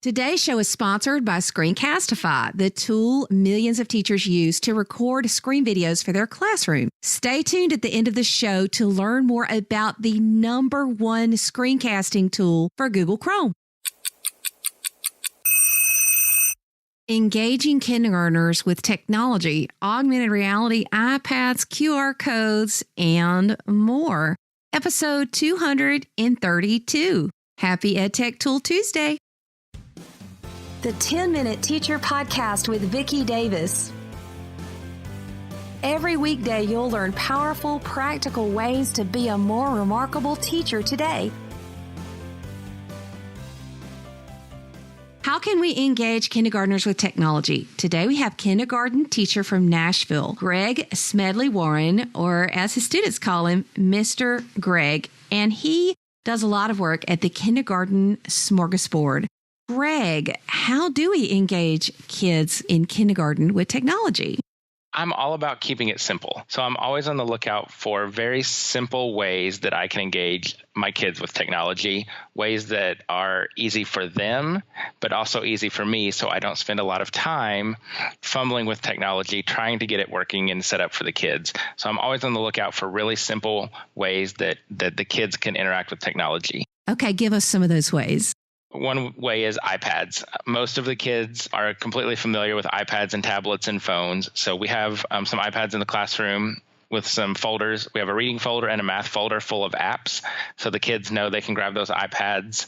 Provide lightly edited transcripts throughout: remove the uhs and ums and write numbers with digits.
Today's show is sponsored by Screencastify, the tool millions of teachers use to record screen videos for their classroom. Stay tuned at the end of the show to learn more about the #1 screencasting tool for Google Chrome. Engaging kindergartners with technology, augmented reality, iPads, QR codes, and more. Episode 232. Happy EdTech Tool Tuesday. The 10-Minute Teacher Podcast with Vicki Davis. Every weekday, you'll learn powerful, practical ways to be a more remarkable teacher today. How can we engage kindergartners with technology? Today, we have kindergarten teacher from Nashville, Greg Smedley Warren, or as his students call him, Mr. Greg, and he does a lot of work at the Kindergarten Smorgasbord. Greg, how do we engage kids in kindergarten with technology? I'm all about keeping it simple. So I'm always on the lookout for very simple ways that I can engage my kids with technology, ways that are easy for them, but also easy for me, so I don't spend a lot of time fumbling with technology, trying to get it working and set up for the kids. So I'm always on the lookout for really simple ways that the kids can interact with technology. Okay, give us some of those ways. One way is iPads. Most of the kids are completely familiar with iPads and tablets and phones. So we have some iPads in the classroom with some folders. We have a reading folder and a math folder full of apps. So the kids know they can grab those iPads,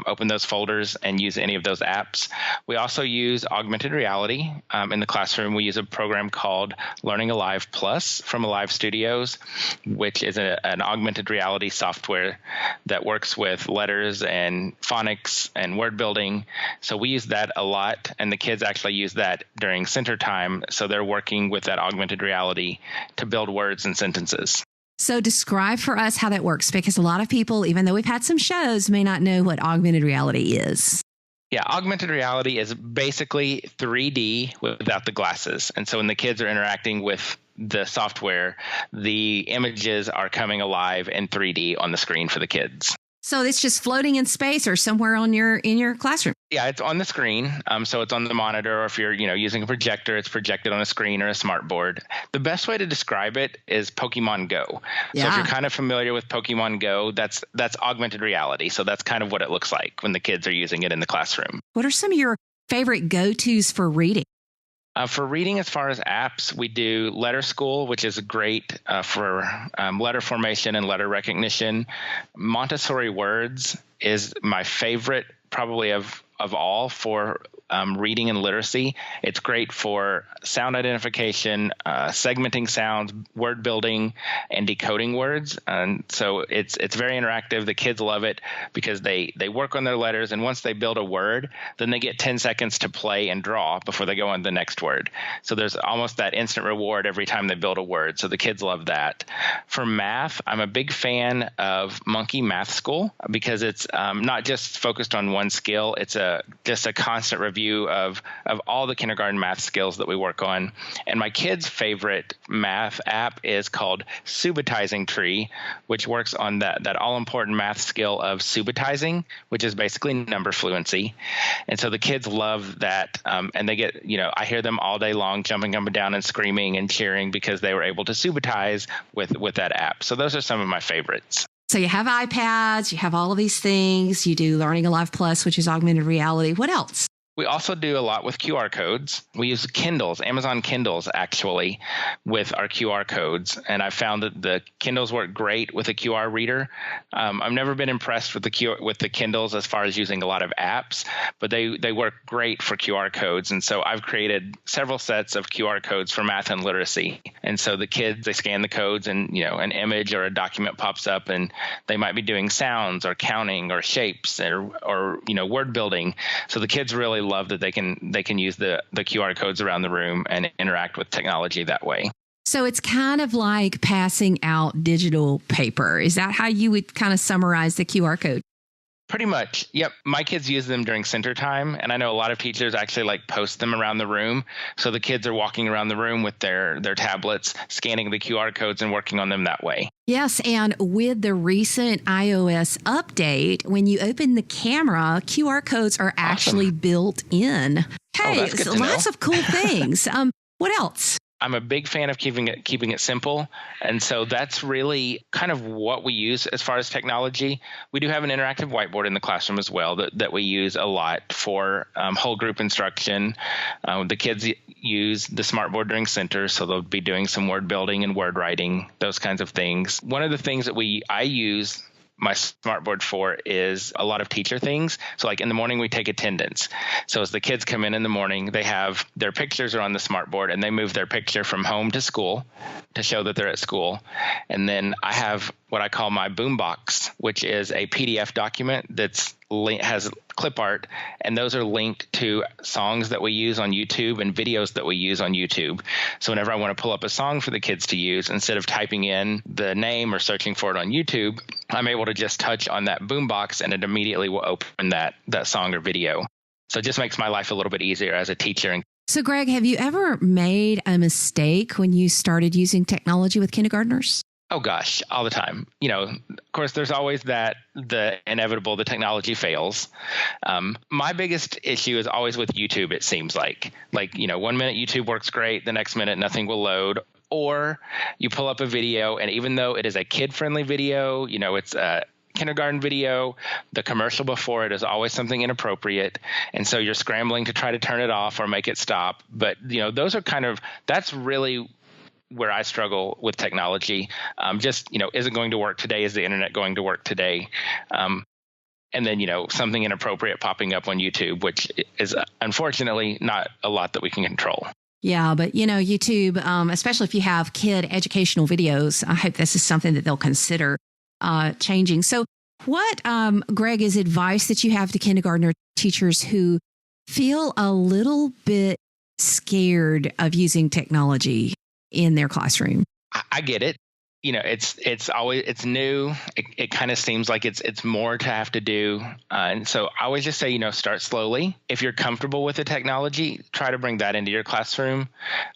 open those folders, and use any of those apps. We also use augmented reality in the classroom. We use a program called Learning Alive Plus from Alive Studios, which is an augmented reality software that works with letters and phonics and word building. So we use that a lot, and the kids actually use that during center time. So they're working with that augmented reality to build words and sentences. So describe for us how that works, because a lot of people, even though we've had some shows, may not know what augmented reality is. Yeah, augmented reality is basically 3D without the glasses. And so when the kids are interacting with the software, the images are coming alive in 3D on the screen for the kids. So it's just floating in space or somewhere in your classroom. Yeah, it's on the screen. So it's on the monitor, or if you're using a projector, it's projected on a screen or a smart board. The best way to describe it is Pokemon Go. Yeah. So if you're kind of familiar with Pokemon Go, that's augmented reality. So that's kind of what it looks like when the kids are using it in the classroom. What are some of your favorite go-tos for reading? For reading, as far as apps, we do Letter School, which is great for letter formation and letter recognition. Montessori Words is my favorite, probably of all, for reading and literacy. It's great for sound identification, segmenting sounds, word building, and decoding words. And so it's very interactive. The kids love it because they work on their letters, and once they build a word, then they get 10 seconds to play and draw before they go on the next word. So there's almost that instant reward every time they build a word. So the kids love that. For math, I'm a big fan of Monkey Math School because it's not just focused on one skill. It's just a constant review of all the kindergarten math skills that we work on. And my kids' favorite math app is called Subitizing Tree, which works on that all-important math skill of subitizing, which is basically number fluency. And so the kids love that, and they get, I hear them all day long jumping up and down and screaming and cheering because they were able to subitize with that app. So those are some of my favorites. So you have iPads, you have all of these things. You do Learning Alive Plus, which is augmented reality. What else? We also do a lot with QR codes. We use Kindles, Amazon Kindles, actually, with our QR codes. And I found that the Kindles work great with a QR reader. I've never been impressed with the Kindles as far as using a lot of apps, but they work great for QR codes. And so I've created several sets of QR codes for math and literacy. And so the kids, they scan the codes and, an image or a document pops up, and they might be doing sounds or counting or shapes or word building. So the kids really love that they can use the QR codes around the room and interact with technology that way. So it's kind of like passing out digital paper. Is that how you would kind of summarize the QR code? Pretty much. Yep. My kids use them during center time. And I know a lot of teachers actually like post them around the room. So the kids are walking around the room with their tablets, scanning the QR codes and working on them that way. Yes, and with the recent iOS update, when you open the camera, QR codes are actually built in. Hey, that's good to lots know. of cool things. What else? I'm a big fan of keeping it simple. And so that's really kind of what we use as far as technology. We do have an interactive whiteboard in the classroom as well that we use a lot for whole group instruction. The kids use the smartboard during center, so they'll be doing some word building and word writing, those kinds of things. One of the things that I use my smartboard for is a lot of teacher things. So like in the morning, we take attendance. So as the kids come in the morning, they have their pictures are on the smartboard and they move their picture from home to school to show that they're at school. And then I have what I call my boombox, which is a PDF document has clip art, and those are linked to songs that we use on YouTube and videos that we use on YouTube. So whenever I want to pull up a song for the kids to use, instead of typing in the name or searching for it on YouTube, I'm able to just touch on that boombox and it immediately will open that song or video. So it just makes my life a little bit easier as a teacher. So, Greg, have you ever made a mistake when you started using technology with kindergartners? Oh, gosh, all the time. Of course, there's always the inevitable, the technology fails. My biggest issue is always with YouTube, it seems like. 1 minute YouTube works great, the next minute nothing will load. Or you pull up a video, and even though it is a kid-friendly video, it's a kindergarten video, the commercial before it is always something inappropriate. And so you're scrambling to try to turn it off or make it stop. But, those are that's really where I struggle with technology. Is it going to work today? Is the internet going to work today? And then, something inappropriate popping up on YouTube, which is unfortunately not a lot that we can control. Yeah, but YouTube, especially if you have kid educational videos, I hope this is something that they'll consider changing. So what, Greg, is advice that you have to kindergartner teachers who feel a little bit scared of using technology in their classroom? I get it. It's new. It kind of seems like it's more to have to do. And so I always just say, start slowly. If you're comfortable with the technology, try to bring that into your classroom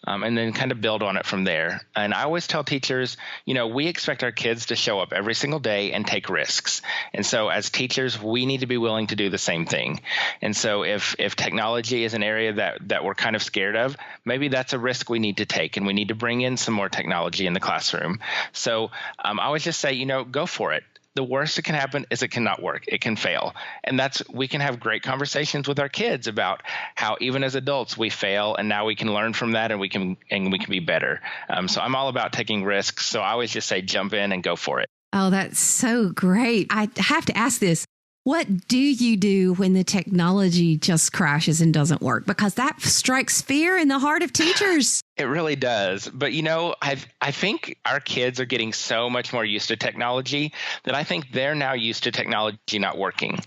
and then kind of build on it from there. And I always tell teachers, we expect our kids to show up every single day and take risks. And so as teachers, we need to be willing to do the same thing. And so if technology is an area that we're kind of scared of, maybe that's a risk we need to take, and we need to bring in some more technology in the classroom. So I always just say, go for it. The worst that can happen is it cannot work. It can fail. And we can have great conversations with our kids about how even as adults we fail, and now we can learn from that and we can be better. So I'm all about taking risks. So I always just say, jump in and go for it. Oh, that's so great. I have to ask this. What do you do when the technology just crashes and doesn't work? Because that strikes fear in the heart of teachers. It really does. But, I think our kids are getting so much more used to technology that I think they're now used to technology not working.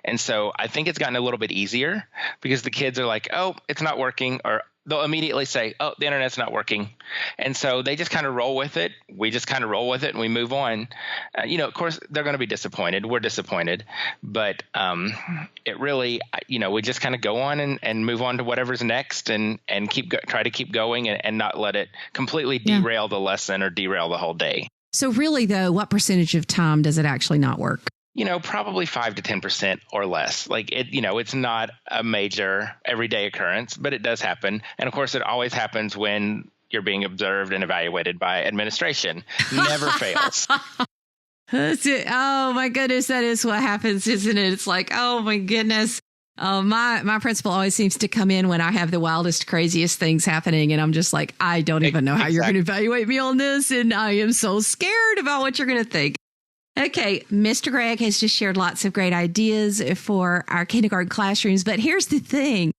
And so I think it's gotten a little bit easier because the kids are like, oh, it's not working, or they'll immediately say, oh, the internet's not working. And so they just kind of roll with it. We just kind of roll with it and we move on. Of course, they're going to be disappointed. We're disappointed. But it really, we just kind of go on and move on to whatever's next and try to keep going and not let it completely derail the lesson or derail the whole day. So really, though, what percentage of time does it actually not work? Probably 5 to 10% or less. It's not a major everyday occurrence, but it does happen. And of course, it always happens when you're being observed and evaluated by administration. Never fails. That's it. Oh, my goodness. That is what happens, isn't it? It's like, oh, my goodness. My principal always seems to come in when I have the wildest, craziest things happening. And I'm just like, I don't even know how you're going to evaluate me on this. And I am so scared about what you're going to think. Okay, Mr. Greg has just shared lots of great ideas for our kindergarten classrooms. But here's the thing.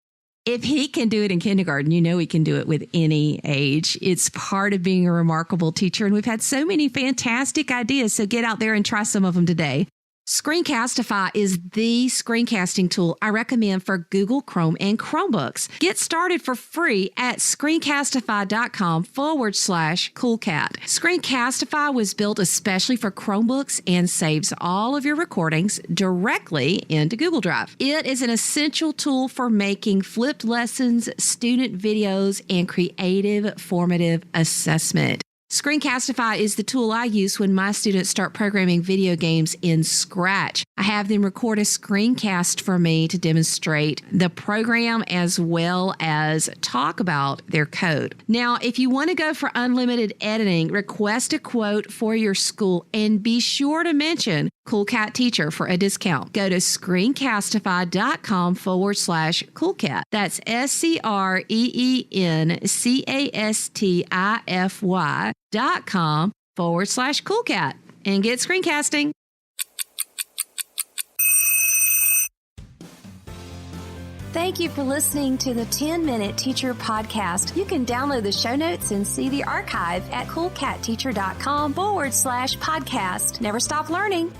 If he can do it in kindergarten, he can do it with any age. It's part of being a remarkable teacher. And we've had so many fantastic ideas. So get out there and try some of them today. Screencastify is the screencasting tool I recommend for Google Chrome and Chromebooks. Get started for free at screencastify.com/coolcat. Screencastify was built especially for Chromebooks and saves all of your recordings directly into Google Drive. It is an essential tool for making flipped lessons, student videos, and creative formative assessment. Screencastify is the tool I use when my students start programming video games in Scratch. I have them record a screencast for me to demonstrate the program as well as talk about their code. Now, if you want to go for unlimited editing, request a quote for your school and be sure to mention Cool Cat Teacher for a discount. Go to screencastify.com/coolcat. That's SCREENCASTIFY.com/coolcat and get screencasting. Thank you for listening to the 10-Minute Teacher Podcast. You can download the show notes and see the archive at coolcatteacher.com/podcast. Never stop learning.